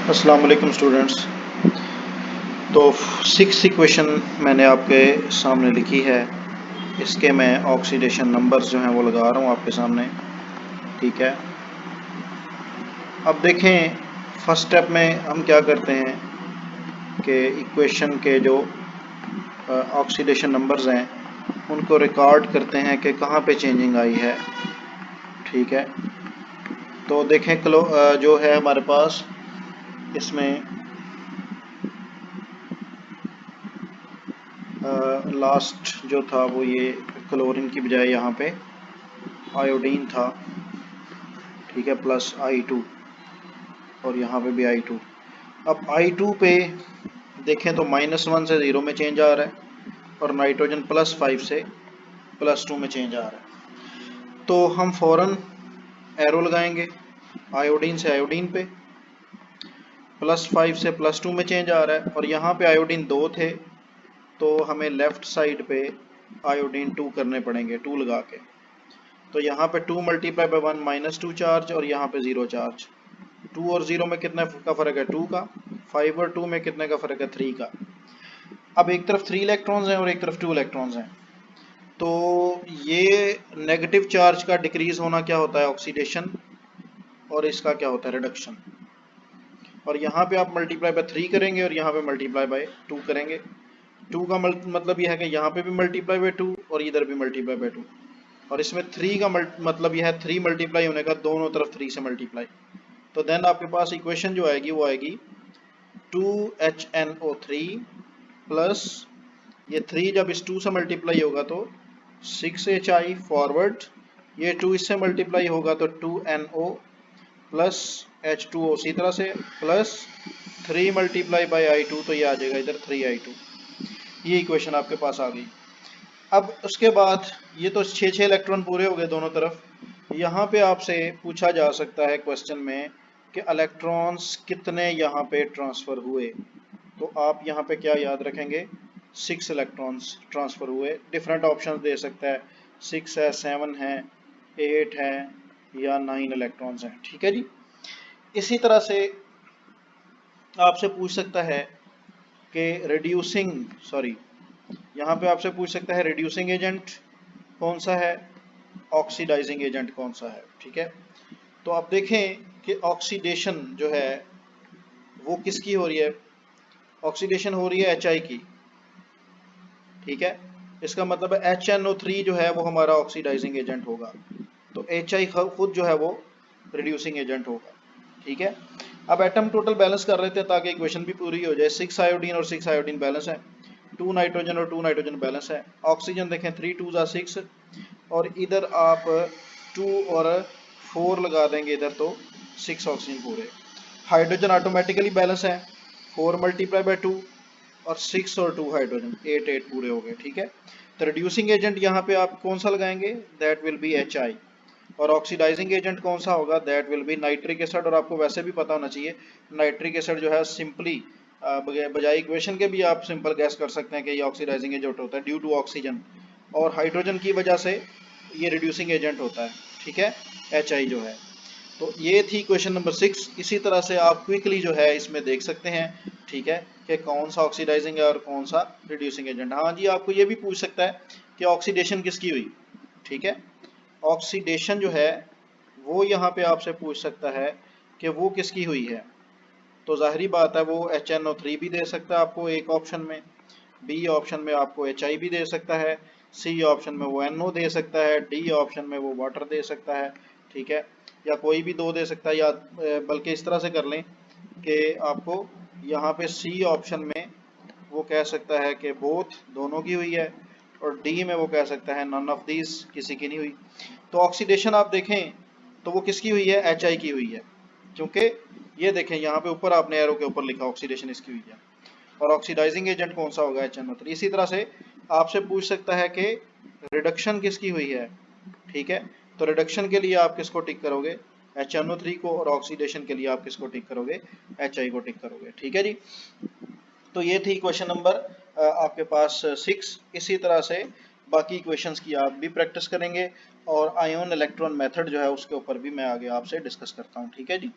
अस्सलाम वालेकुम स्टूडेंट्स। तो 6th इक्वेशन मैंने आपके सामने लिखी है। इसके मैं ऑक्सीडेशन नंबर्स जो हैं वो लगा रहा हूँ आपके सामने, ठीक है। अब देखें, फर्स्ट स्टेप में हम क्या करते हैं कि इक्वेशन के जो ऑक्सीडेशन नंबर्स हैं उनको रिकॉर्ड करते हैं कि कहाँ पे चेंजिंग आई है, ठीक है। तो देखें जो है हमारे पास इसमें लास्ट जो था वो ये क्लोरीन की बजाय यहाँ पे आयोडीन था, ठीक है, प्लस I2 और यहाँ पे भी I2। अब I2 पे देखें तो -1 से 0 में चेंज आ रहा है और नाइट्रोजन +5 से +2 में चेंज आ रहा है। तो हम फ़ौरन एरो लगाएंगे आयोडीन से आयोडीन पे, +5 से +2 में चेंज आ रहा है और यहाँ पे आयोडीन 2 थे तो हमें लेफ़्ट साइड पे आयोडीन 2 करने पड़ेंगे, 2 लगा के। तो यहाँ पे 2 × 1 -2 चार्ज और यहाँ पे 0 चार्ज। 2 और 0 में कितने का फ़र्क है? 2 का। 5 और 2 में कितने का फ़र्क है? 3 का। अब एक तरफ 3 इलेक्ट्रॉन्स हैं और एक तरफ 2 इलेक्ट्रॉन्स हैं। तो ये नेगेटिव चार्ज का डिक्रीज होना क्या होता है? ऑक्सीडेशन। और इसका क्या होता है? रिडक्शन। और यहाँ पे आप मल्टीप्लाई बाय 3 करेंगे और यहाँ पे मल्टीप्लाई बाय 2 करेंगे। 2 का मतलब यह है कि यहाँ पे भी मल्टीप्लाई बाय 2 और इधर भी मल्टीप्लाई बाय 2। और इसमें 3 का मतलब यह है 3 मल्टीप्लाई होने का, दोनों तरफ 3 से मल्टीप्लाई। तो देन आपके पास इक्वेशन जो आएगी वो आएगी 2HNO3 प्लस ये 3 जब इस 2 से मल्टीप्लाई होगा तो 6HI फॉरवर्ड, ये 2 इससे मल्टीप्लाई होगा तो 2NO प्लस H2O उसी तरह से, प्लस 3 मल्टीप्लाई बाई I2 तो ये आ जाएगा इधर 3I2। ये इक्वेशन आपके पास आ गई। अब उसके बाद ये तो 6 इलेक्ट्रॉन पूरे हो गए दोनों तरफ। यहाँ पे आपसे पूछा जा सकता है क्वेश्चन में कि इलेक्ट्रॉन्स कितने यहाँ पे ट्रांसफ़र हुए। तो आप यहाँ पे क्या याद रखेंगे? 6 इलेक्ट्रॉन्स ट्रांसफ़र हुए। डिफरेंट ऑप्शन दे सकता है, 6 है, 7 है, 8 है या 9 इलेक्ट्रॉन्स हैं, ठीक है जी। इसी तरह से आपसे पूछ सकता है कि यहाँ पे आपसे पूछ सकता है रिड्यूसिंग एजेंट कौन सा है, ऑक्सीडाइजिंग एजेंट कौन सा है, ठीक है। तो आप देखें कि ऑक्सीडेशन जो है वो किसकी हो रही है? ऑक्सीडेशन हो रही है HI की, ठीक है। इसका मतलब है HNO3 जो है वो हमारा ऑक्सीडाइजिंग एजेंट होगा, तो HI खुद जो है वो रिड्यूसिंग एजेंट होगा, ठीक है। अब एटम टोटल बैलेंस कर रहे थे ताकि इक्वेशन भी पूरी हो जाए। 6 आयोडीन और 6 आयोडीन बैलेंस है, 2 नाइट्रोजन और 2 नाइट्रोजन बैलेंस है। ऑक्सीजन देखें 3 2 6 और इधर आप 2 और 4 लगा देंगे इधर तो 6 ऑक्सीजन पूरे। हाइड्रोजन ऑटोमेटिकली बैलेंस है, 4 × 2 और 6 और 2 हाइड्रोजन 8 8 पूरे हो गए, ठीक है। तो रिड्यूसिंग एजेंट यहाँ पे आप कौन सा लगाएंगे? That will be HI। और ऑक्सीडाइजिंग एजेंट कौन सा होगा? That will be nitric acid. और आपको वैसे भी पता होना चाहिए नाइट्रिक एसिड जो है सिंपली बजाय इक्वेशन के भी आप सिंपल गैस कर सकते हैं कि ये ऑक्सीडाइजिंग एजेंट होता है ड्यू टू ऑक्सीजन, और हाइड्रोजन की वजह से ये रिड्यूसिंग एजेंट होता है, ठीक है, HI जो है। तो ये थी क्वेश्चन नंबर 6। इसी तरह से आप क्विकली जो है इसमें देख सकते हैं, ठीक है, कि कौन सा ऑक्सीडाइजिंग है और कौन सा रिड्यूसिंग एजेंट। हाँ जी, आपको ये भी पूछ सकता है कि ऑक्सीडेशन किसकी हुई, ठीक है। ऑक्सीडेशन जो है वो यहाँ पे आपसे पूछ सकता है कि वो किसकी हुई है। तो जाहिर बात है वो HNO3 भी दे सकता है आपको एक ऑप्शन में, बी ऑप्शन में आपको HI भी दे सकता है, सी ऑप्शन में वो NO दे सकता है, डी ऑप्शन में वो वाटर दे सकता है, ठीक है, या कोई भी दो दे सकता है। या बल्कि इस तरह से कर लें कि आपको यहाँ पे सी ऑप्शन में वो कह सकता है कि बोथ दोनों की हुई है, और डी में वो कह सकता है नन ऑफ दीज, किसी की नहीं हुई। तो ऑक्सीडेशन आप देखें तो वो किसकी हुई है? HI की हुई है, क्योंकि ये देखें यहाँ पे ऊपर आपने एरो के ऊपर लिखा ऑक्सीडेशन इसकी हुई है। और ऑक्सीडाइजिंग एजेंट कौन सा होगा? HNO3। इसी तरह से आपसे पूछ सकता है कि रिडक्शन किसकी हुई है, ठीक है। तो रिडक्शन के लिए आप किसको टिक करोगे? HNO3 को। और ऑक्सीडेशन के लिए आप किसको टिक करोगे? HI को टिक करोगे, ठीक है जी। तो ये थी क्वेश्चन नंबर आपके पास 6। इसी तरह से बाकी इक्वेशंस की आप भी प्रैक्टिस करेंगे और आयोन इलेक्ट्रॉन मेथड जो है उसके ऊपर भी मैं आगे आपसे डिस्कस करता हूँ, ठीक है जी।